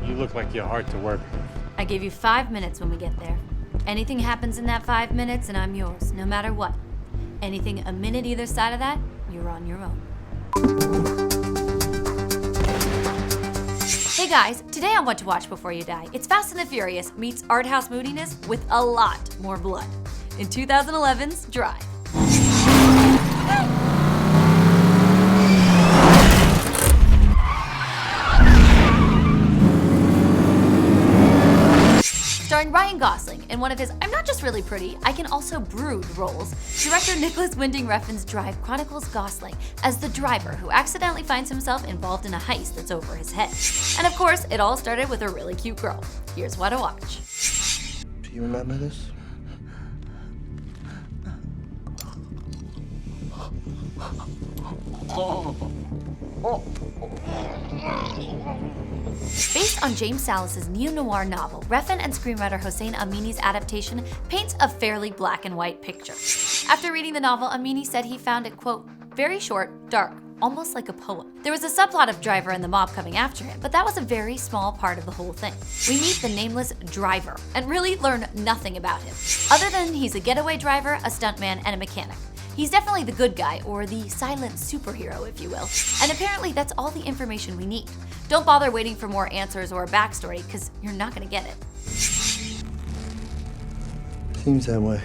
You look like you're hard to work. I gave you 5 minutes when we get there. Anything happens in that 5 minutes and I'm yours, no matter what. Anything a minute either side of that, you're on your own. Hey guys, today on What to Watch Before You Die, it's Fast and the Furious meets art house moodiness with a lot more blood. In 2011's Drive. Starring Ryan Gosling in one of his I'm not just really pretty, I can also brood roles, director Nicholas Wending Refn's Drive chronicles Gosling as the driver who accidentally finds himself involved in a heist that's over his head. And of course, it all started with a really cute girl. Here's what to watch. Do you remember this? Based on James Salas's neo-noir novel, Refn and screenwriter Hossein Amini's adaptation paints a fairly black and white picture. After reading the novel, Amini said he found it, quote, very short, dark, almost like a poem. There was a subplot of Driver and the mob coming after him, but that was a very small part of the whole thing. We meet the nameless Driver and really learn nothing about him, other than he's a getaway driver, a stuntman, and a mechanic. He's definitely the good guy, or the silent superhero, if you will. And apparently that's all the information we need. Don't bother waiting for more answers or a backstory, because you're not gonna get it. Seems that way.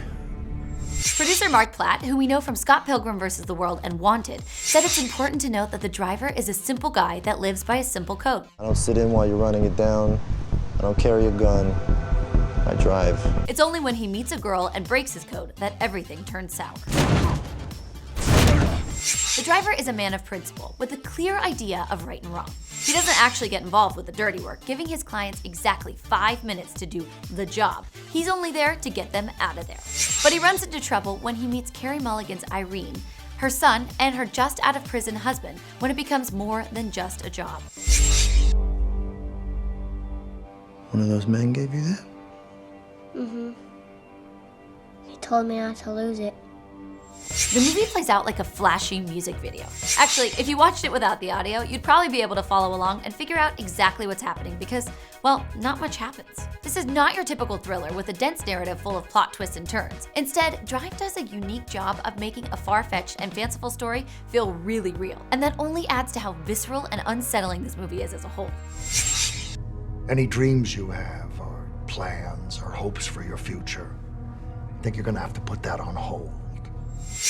Producer Mark Platt, who we know from Scott Pilgrim vs. the World and Wanted, said it's important to note that the driver is a simple guy that lives by a simple code. I don't sit in while you're running it down. I don't carry a gun. I drive. It's only when he meets a girl and breaks his code that everything turns sour. The driver is a man of principle, with a clear idea of right and wrong. He doesn't actually get involved with the dirty work, giving his clients exactly 5 minutes to do the job. He's only there to get them out of there. But he runs into trouble when he meets Carey Mulligan's Irene, her son, and her just out of prison husband, when it becomes more than just a job. One of those men gave you that? Mm-hmm. He told me not to lose it. The movie plays out like a flashy music video. Actually, if you watched it without the audio, you'd probably be able to follow along and figure out exactly what's happening because, well, not much happens. This is not your typical thriller with a dense narrative full of plot twists and turns. Instead, Drive does a unique job of making a far-fetched and fanciful story feel really real. And that only adds to how visceral and unsettling this movie is as a whole. Any dreams you have, or plans, or hopes for your future, I think you're gonna have to put that on hold.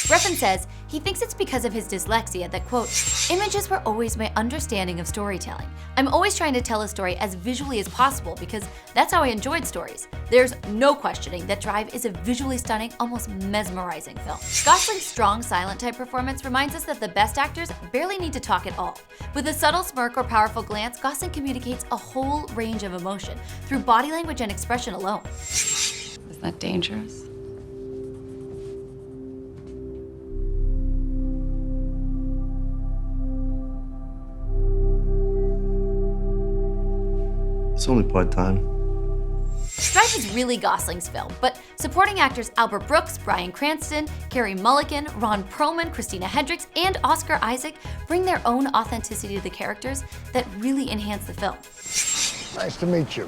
Refn says he thinks it's because of his dyslexia that, quote, images were always my understanding of storytelling. I'm always trying to tell a story as visually as possible because that's how I enjoyed stories. There's no questioning that Drive is a visually stunning, almost mesmerizing film. Gosling's strong silent type performance reminds us that the best actors barely need to talk at all. With a subtle smirk or powerful glance, Gosling communicates a whole range of emotion through body language and expression alone. Is that dangerous? It's only part-time. Drive is really Gosling's film, but supporting actors Albert Brooks, Bryan Cranston, Carey Mulligan, Ron Perlman, Christina Hendricks, and Oscar Isaac bring their own authenticity to the characters that really enhance the film. Nice to meet you.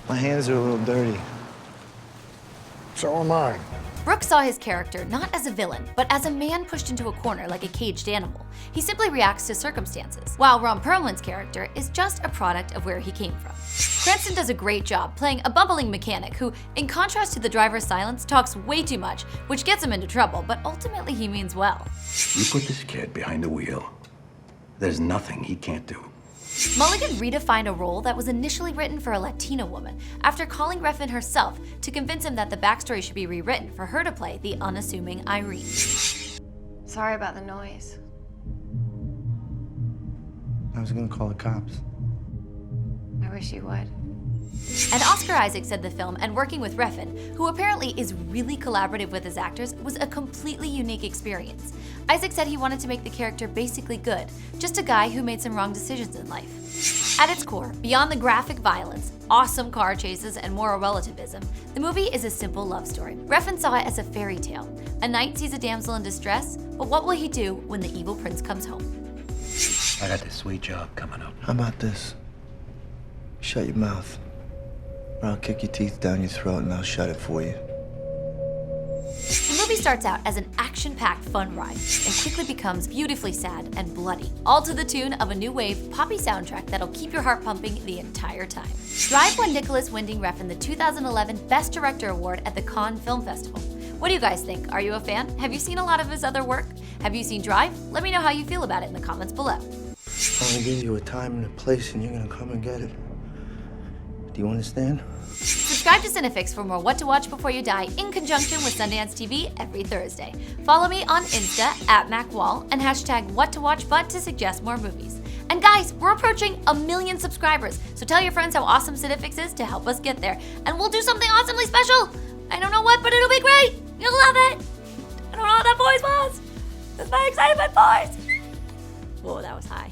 My hands are a little dirty. So am I. Brooks saw his character not as a villain, but as a man pushed into a corner like a caged animal. He simply reacts to circumstances, while Ron Perlman's character is just a product of where he came from. Cranston does a great job playing a bumbling mechanic who, in contrast to the driver's silence, talks way too much, which gets him into trouble, but ultimately he means well. You put this kid behind the wheel, there's nothing he can't do. Mulligan redefined a role that was initially written for a Latina woman after calling Refn herself to convince him that the backstory should be rewritten for her to play the unassuming Irene. Sorry about the noise. I was gonna call the cops. I wish you would. And Oscar Isaac said the film and working with Refn, who apparently is really collaborative with his actors, was a completely unique experience. Isaac said he wanted to make the character basically good, just a guy who made some wrong decisions in life. At its core, beyond the graphic violence, awesome car chases, and moral relativism, the movie is a simple love story. Refn saw it as a fairy tale. A knight sees a damsel in distress, but what will he do when the evil prince comes home? I got this sweet job coming up. How about this? Shut your mouth, or I'll kick your teeth down your throat and I'll shut it for you. The movie starts out as an action-packed fun ride and quickly becomes beautifully sad and bloody, all to the tune of a new wave poppy soundtrack that'll keep your heart pumping the entire time. Drive won Nicholas Wending Refn the 2011 Best Director Award at the Cannes Film Festival. What do you guys think? Are you a fan? Have you seen a lot of his other work? Have you seen Drive? Let me know how you feel about it in the comments below. I'm gonna give you a time and a place and you're gonna come and get it. Do you understand? Subscribe to Cinefix for more What to Watch Before You Die in conjunction with Sundance TV every Thursday. Follow me on Insta @MacWall and #WhatToWatchBud to suggest more movies. And guys, we're approaching 1 million subscribers, so tell your friends how awesome Cinefix is to help us get there. And we'll do something awesomely special! I don't know what, but it'll be great! You'll love it! I don't know what that voice was! That's my excitement voice! Whoa, that was high.